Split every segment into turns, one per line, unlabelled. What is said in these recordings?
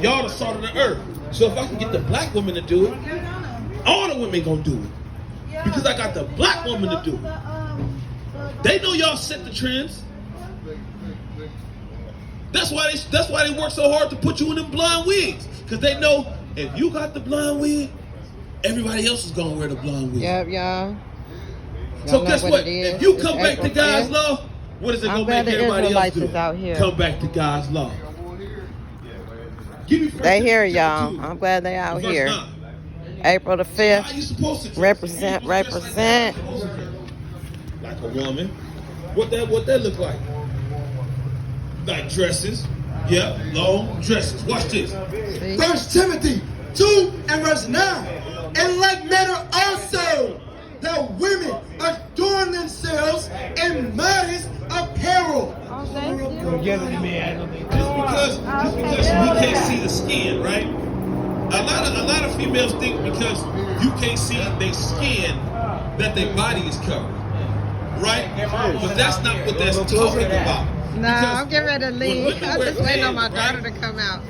Y'all the salt of the earth. So if I can get the black woman to do it, all the women gonna do it. Because I got the black woman to do it. They know y'all set the trends. That's why they work so hard to put you in them blonde wigs. Because they know if you got the blonde wig, everybody else is gonna wear the blonde wig.
Yep, y'all.
So guess what? If you come back to God's law, what is it gonna make everybody else do?
Out here.
Come back to God's law.
They here, y'all. I'm glad they out here. April the 5th. Represent.
Like a woman. What that look like? Like dresses. Yeah, long dresses. Watch this.
See?
1 Timothy 2 and verse 9. In like manner also, that women adorn themselves in modest apparel.
Oh, thank you.
Just because we can't see the skin, right? A lot of females think because you can't see their skin that their body is covered, right? But that's not what that's talking about.
No, I'm getting ready to leave. I'm just waiting on my daughter to come out.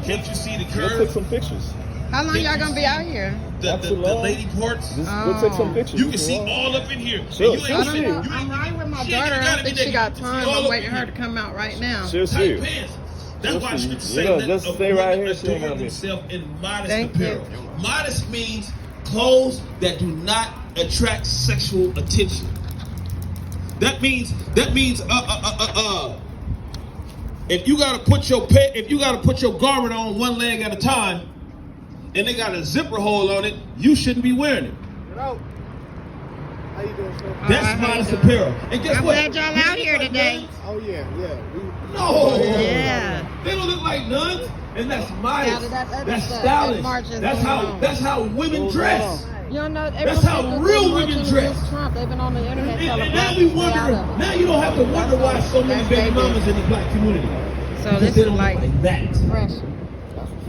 Can't you see the curve?
Let's take some pictures.
How long y'all gonna be out here?
The lady parts.
We'll take some pictures.
You can see all up in here.
Sure.
You ain't see it.
I'm riding with my daughter. I don't think she got time. I'm waiting for her to come out right now.
She'll see you.
That's why the scripture says that
just stay right here. She ain't gonna be.
themselves in modest
Thank
apparel. Modest means clothes that do not attract sexual attention. That means if you gotta put your garment on one leg at a time, and they got a zipper hole on it, you shouldn't be wearing it.
How you doing, sir?
That's modest apparel. And guess
I'm
what?
glad y'all out here today.
Oh yeah.
No.
Yeah.
They don't look like nuns, and that's modest.
Yeah, that's other
That's
stuff.
stylish.
That marches
That's
going on.
how women dress.
You don't know.
That's how real women dress.
Trump. They've been on the internet telling
And now
black
we
people stay out
wonder.
of it.
Now you don't have to wonder why so many
That's
baby
baby.
mamas in the black community.
So
Because
this
they
is
don't look
like
that.
pressure.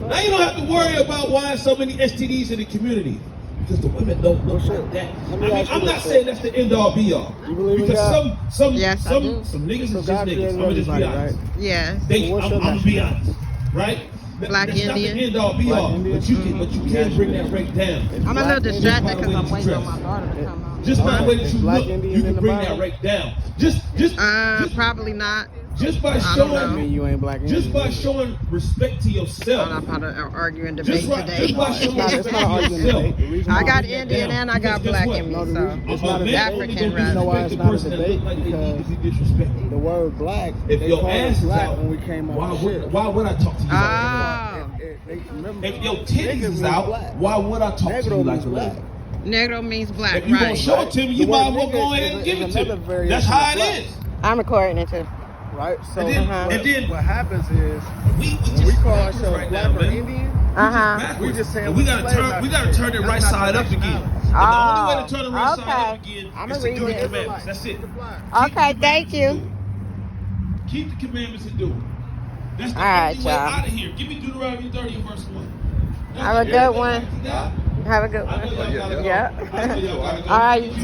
Now you don't have to worry about why so many STDs in the community. Because the women don't look like that. I mean, I'm not saying that's the end all be all.
You believe in
Because
God?
some
Yes, I do.
niggas is just
God
niggas.
created
I'm gonna just be
everybody,
honest.
right?
Yes.
I'm gonna be honest, right?
Black
That's not
Indian.
the end all be all,
Indian.
but you can bring that rate down.
I'm a little distracted
Just by the
because
way
I'm
that you
waiting on
dress.
my daughter to come out.
Just by the way that you
Black
look,
Indian
you
in
can
the
bring
Bible?
that rate down. Just
Probably not.
just by
I don't
showing,
know.
I mean, you ain't black.
just by showing respect to
I
yourself.
don't know how to argue and debate
Just by
today.
showing respect
It's
to
not an argument.
yourself.
The reason
I
why-
got Indian and I got
Because
black
guess
in me,
what?
so
It's not a debate.
African
You know why
rather.
it's not a debate? Because the word black,
If
they
your
called
ass
us
is
black
out,
when we came
why
on the ship.
would I talk to you like that?
oh,
If your titties is out, why would I talk to you like that?
Negro means black,
If you gonna
right?
show it to me, you
The
might
word
as well
nigga
go ahead
is
and give it
another
to me.
variation
That's
of
how it
black.
is.
I'm recording it too.
Right? So
And then
what happens is
we
when we call
backwards
ourselves
right
black
now,
or
man.
Indian,
Backwards.
we just saying
we
what
gotta
the
turn
slave
we gotta turn it
master
right
said.
side up
That's not
again.
nationality.
And the only way to turn it right side
okay.
up again
I'ma
is to
read
do the
it.
commandments. That's it.
Okay, thank you.
Keep the commandments and do it. That's the
All right,
only way
y'all.
out of here. Give me Deuteronomy 30 and verse 1.
Have a good one. Have a good
I know
one.
y'all gotta go.
Yeah.
I know y'all gotta go.
All right, you too.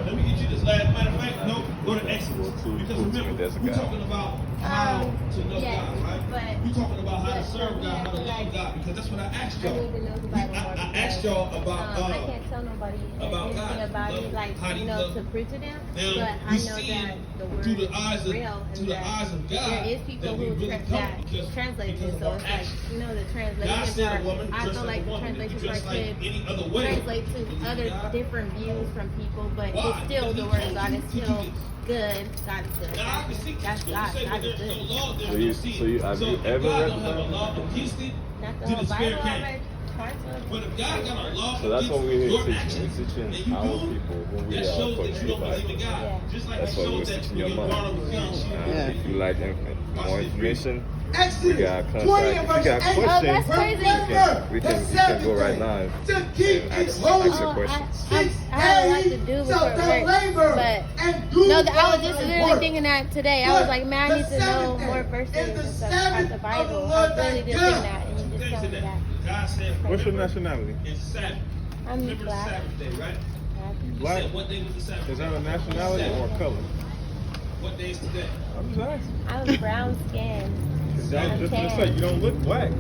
Let me get you this last matter of fact. No, go to Exodus. Because remember, we're talking about how to know
yes,
God, right?
but-
We're talking about how to
but
serve God, how to love God. Because that's what I asked y'all.
I need to know the Bible more
I asked y'all
because,
about
I can't tell nobody
about
anything
God.
about
Love.
it, like,
How do you
you know,
love?
to preach to them.
Now,
but I
we
know
see
that the word
through the eyes
is
of
real and
through the
that
eyes of God
there is people
that we
who
really
that
come because
translate
because
it.
of
So
our
it's like,
actions.
you know, the
God
translation
said a
part.
woman
I
dressed
feel
like
like
a
the
woman. If you
translation
dress
part
like
could
any other way,
translate to
believe
other
God.
different views from people, but
Why?
it's still
Because
the
he
word of
told
God
you
is
to
still
do this.
good. God is good.
Now, I can see
That's
you
God.
say
God
that
is
there's no
good.
law, there's
So
no
you-
sin.
so you- have
So
you
if
ever
God
read
don't
the
have a
Bible?
law against it,
Not the
then
whole
the spirit
Bible, I
can't.
read parts of it.
But if God got a law
So that's what we're
against
here
your
teaching.
actions,
We're
and
teaching
you
our
do
people
it,
when we
that
are
shows
for
that you
true
don't believe in
Bible.
God.
Yeah.
Just like
That's
it
what
shows
we're
that
teaching
when
your
your
mom.
daughter was young, she didn't believe
If you like more information, we
Exodus
got
20
contact.
and
If you
verse
got
8.
questions,
Oh, that's crazy.
we can go right now
To
and
keep
ask
it
your
holy.
questions.
I have a lot to do before
shalt thou
work,
labor
but
and do
no, I was
all
just
thy
literally
work.
thinking that today. I was like, man, I need to know more verses and stuff about the Bible. I really did think that, and you just told me that.
God said,
What's your nationality?
it's Sabbath.
I'm
Remember the
black.
Sabbath day, right? He
Black?
said, what day was the Sabbath?
Is that a nationality or a color?
What day is today?
I'm just asking.
I'm brown skinned.
I was just gonna say, you don't look black.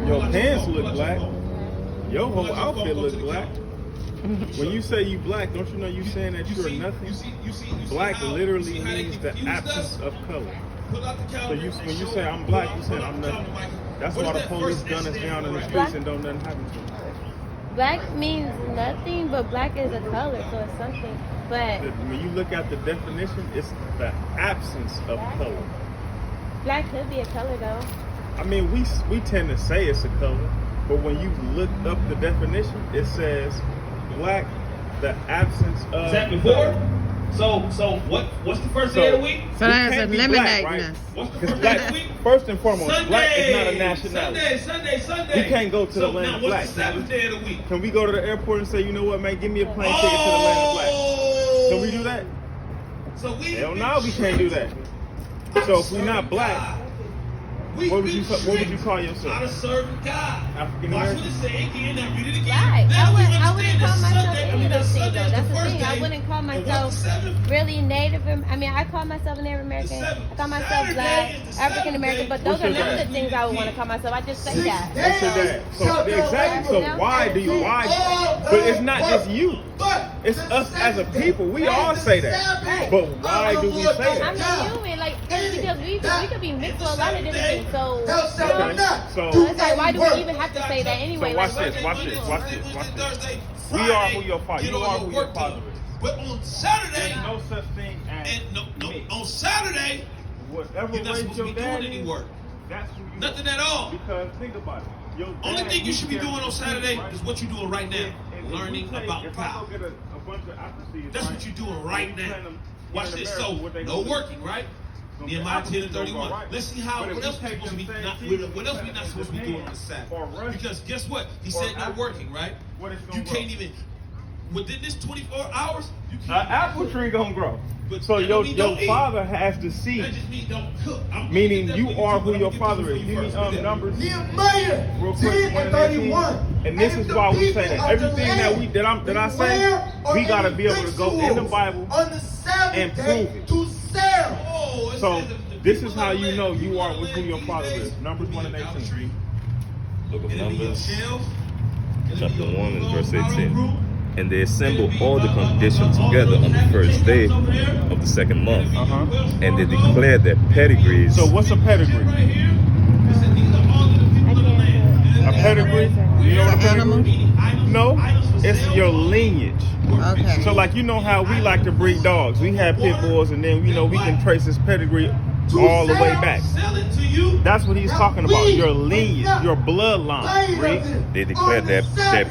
Your pants look black. Your whole outfit looks black. When you say you black, don't you know you saying that you're nothing? Black literally means the absence of color. So when you say I'm black, you say I'm nothing. That's why the police gun us down in the streets and don't nothing happen to us.
Black means nothing, but black is a color, so it's something. But
When you look at the definition, it's the absence of color.
black could be a color though.
I mean, we tend to say it's a color, but when you look up the definition, it says black, the absence of.
Is that before? So what's the first day of the week?
So that's
can't be
eliminating
black,
us.
What's the
Because
first day of
black,
the week?
first and foremost,
Sunday.
black is not a nationality.
Sunday.
We can't go to the
So
land
now
of
what's
black.
the seventh day of the week?
Can we go to the airport and say, you know what, man, give me a plane ticket to the land of black? Can we do that?
So we
Hell no, we can't do that. So if we're not black, what would you call
Not a
yourself?
serving God.
African
Watch what
American?
it say again. Now read it again.
Right.
Now we
I
understand
wouldn't
that
call myself
Sunday-
any of those things though.
Sunday is
That's the
first
thing. I
day.
wouldn't call
And what's
myself
the seventh?
really Native. I mean, I call myself a Native American. I call myself
Saturday
black,
is the
African American, but those
What's
are
your
not the
dad?
things I would want to call myself. I just say that.
What's your dad? So exactly. So why? But it's not just you. It's us as a people. We all say that. But why do we say
I'm
that?
not human, like because we could be mixed with a lot of different things. So
So
it's like, why do we even have to say that anyway?
So watch
Like,
this. We are who your father. You are who your father is.
But on Saturday,
There's no such thing as
and no,
me.
on Saturday,
Whatever
you're not
race
supposed to
your
be
dad
doing any
is,
work.
that's who you
Nothing
are.
at all.
Because think about it. Your
Only
dad
thing you should be
carries
doing on
the
Saturday
right?
is what you're doing right now.
And
Learning
if we take-
about
if I
God.
go get a bunch of apple seeds,
That's
right?
what you're doing right
And we
now.
plant them
Watch
in
this.
America,
So,
what they
no
gonna do?
working, right?
Gonna be
Nehemiah 10 and
opposite, gonna go
31.
right.
Let's see how,
But if
what
we
else we
take
supposed to be
them
not,
13
what else we not supposed to be doing on the Sabbath?
or Russia,
Because guess what? He
or
said no
Africa,
working, right?
what it's gonna
You
grow?
can't even, within this 24 hours, you
An
can't.
apple tree gonna grow.
But
So
that
your
don't mean don't eat.
father has the seed,
That just means don't cook.
meaning you are who your father is. Give me Numbers.
Nehemiah
Real quick,
10 and 31.
And this is why we say that everything that I say, we gotta be able to go in the Bible
on the Sabbath
and
day
prove it.
to sell.
Oh, it
So
says the
this
people
is how
of the
you know
land,
you
people
are
of the
with who
land
your
these
father
days
is. Numbers
will
1
be
and 18.
idolatry.
Book of
It'll be your
Numbers,
shells. It'll
chapter
be your
1 and
little
verse
powder
18.
room.
And they assembled all the congregation together on the first day of the second month, and they declared their pedigrees.
So what's a pedigree?
Right here. It said these are all of the people of the land.
A pedigree? You know what a pedigree? No, it's your lineage.
Okay.
So like you know how we like to breed dogs. We have pit bulls, and then you know we can trace this pedigree all the way back.
Sell it to you.
That's what he's talking about. Your lineage, your bloodline. Right?
They declared their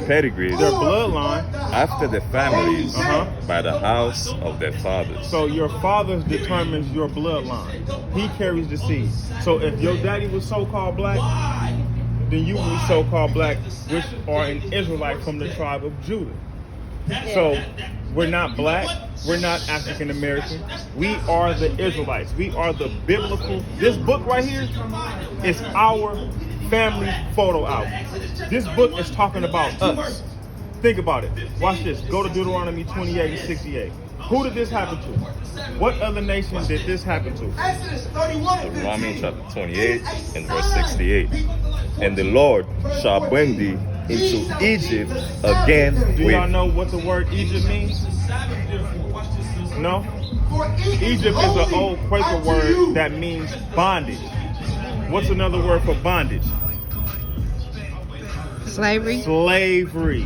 pedigrees
Their bloodline.
after their families
Uh-huh.
by the house of their fathers.
So your father determines your bloodline. He carries the seed. So if your daddy was so-called black, then you will be so-called black, which are an Israelite from the tribe of Judah. So we're not black, we're not African American. We are the Israelites. We are the biblical. This book right here is our family photo album. This book is talking about us. Think about it. Watch this. Go to Deuteronomy 28 and 68. Who did this happen to? What other nation did this happen to?
Exodus 31 and
Deuteronomy
15.
chapter 28 and verse 68. And the Lord shall bring thee into Egypt again
Do y'all
with
know what the word Egypt means? No?
For
Egypt is an old Quaker word that means bondage. What's another word for bondage?
Slavery.
Slavery.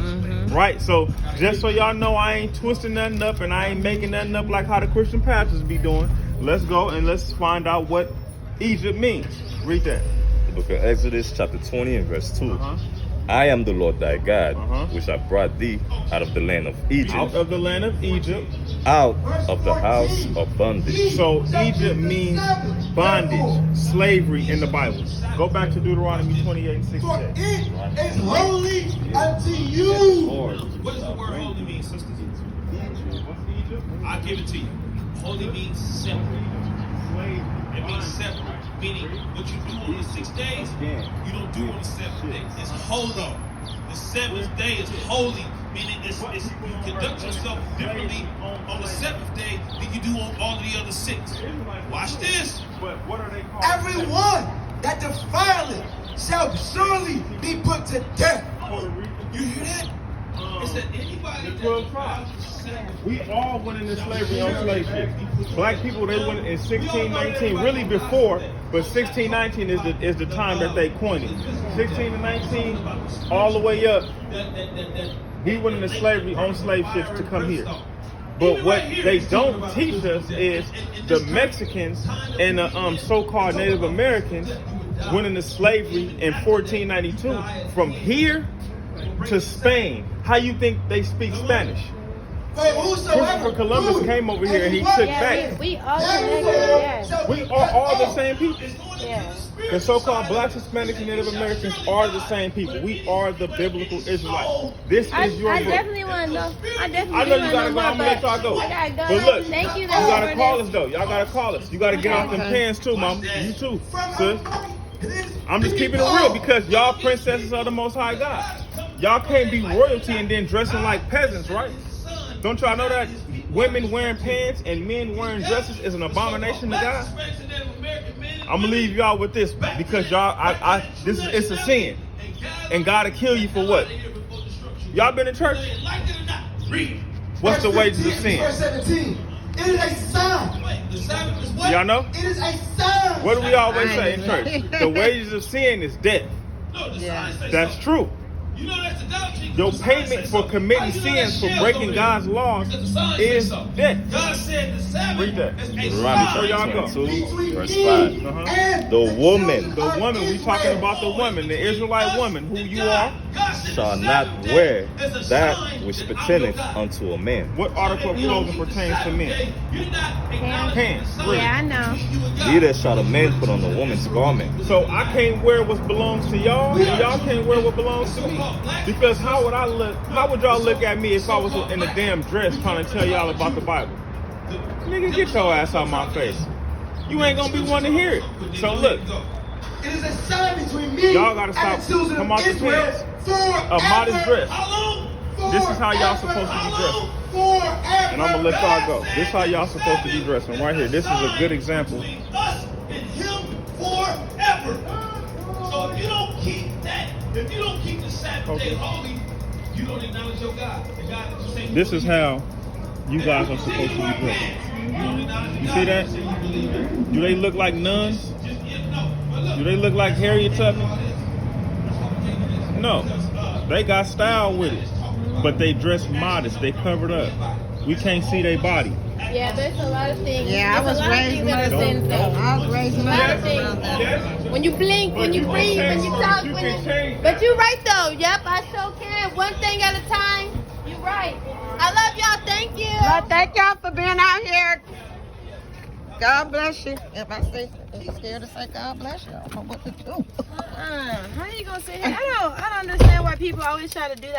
Right? So just so y'all know, I ain't twisting nothing up and I ain't making nothing up like how the Christian pastors be doing. Let's go and let's find out what Egypt means. Read that.
the book of Exodus chapter 20 and verse 2.
Uh-huh.
I am the Lord thy God,
Uh-huh.
which I brought thee out of the land of Egypt,
Out of the land of Egypt.
out of the house of bondage.
So Egypt means bondage, slavery in the Bible. Go back to Deuteronomy 28 and
For
68.
it is holy unto you.
What does the word holy mean, sisters? I'll give it to you. Holy means separate. It means separate. Meaning what you do on the 6 days, you don't do on the 7th day. It's holy. the seventh day is holy, meaning it's you conduct yourself differently on the seventh day than you do on all of the other 6. Watch this.
But what are they called?
Everyone that defileth shall surely be put to death.
You hear that? It said anybody
The 12 tribes. We all went into slavery on slave ships. Black people, they went in 1619, really before, but 1619 is the time that they coined it. 16 to 19, all the way up, we went into slavery on slave ships to come here. But what they don't teach us is the Mexicans and the so-called Native Americans went into slavery in 1492 from here to Spain. How you think they speak Spanish? Christopher Columbus came over here and he took back.
We all connected, yeah.
We are all the same people.
Yeah.
The so-called blacks, Hispanics, and Native Americans are the same people. We are the biblical Israelites. This is your
I
book.
definitely want to know. I definitely
I know you
want to
gotta
know
go. I'm
more,
gonna let y'all
but
go.
I gotta go.
But look,
Thank you.
you gotta
for
call
this.
us though. Y'all gotta call us. You gotta get off them pants too, mom. You too, sis. I'm just keeping it real because y'all princesses of the Most High God. Y'all can't be royalty and then dressing like peasants, right? Don't y'all know that women wearing pants and men wearing dresses is an abomination to God? I'm gonna leave y'all with this because y'all, it's a sin, and God will kill you for what? Y'all been in church? What's the wages of sin?
Verse 17. It is a sign.
Y'all know?
It is a sign.
What do we always say in church? The wages of sin is death.
Yeah.
That's true. Your payment for committing sins, for breaking God's laws, is death. Read that.
Deuteronomy
y'all go.
22, verse 5. The woman
The woman, we talking about the woman, the Israelite woman, who you are.
shall not wear that which pertaineth unto a man.
What article of clothing pertains to men? Pants. Read.
Yeah, I know.
Neither shall a man put on a woman's garment.
So I can't wear what belongs to y'all, and y'all can't wear what belongs to me. Because how would I look? How would y'all look at me if I was in a damn dress trying to tell y'all about the Bible? Nigga, get your ass out my face. You ain't gonna be one to hear it. So look,
It is a sign between me
y'all gotta
and
stop.
the children
Come
of
out the
Israel
pants.
forever.
A modest dress.
Forever.
This is how y'all supposed to be dressing.
Forever.
And I'm gonna let y'all go. This is how y'all supposed to be dressing right here. This is a good example.
Us and him forever. So if you don't keep that, if you don't keep the Sabbath day holy, you don't acknowledge your God. The God that you say
This is how you guys are supposed to be dressing. You see that? Do they look like nuns? Do they look like Harriet Tubman? No. They got style with it. But they dress modest. They covered up. We can't see their body.
Yeah, there's a lot of things.
Yeah, I
There's
was
a lot of
raised
things that are
Muslim.
sinful.
I was raised
A lot of
Muslim.
things. When you blink, when you breathe, when you talk, when you... But you're right though. Yep, I sure can. One thing at a time. You're right. I love y'all. Thank you.
Well, thank y'all for being out here. God bless you. If I say I'm scared to say God bless you, I don't know what to do.
How you gonna say that? I don't understand why people always try to do that.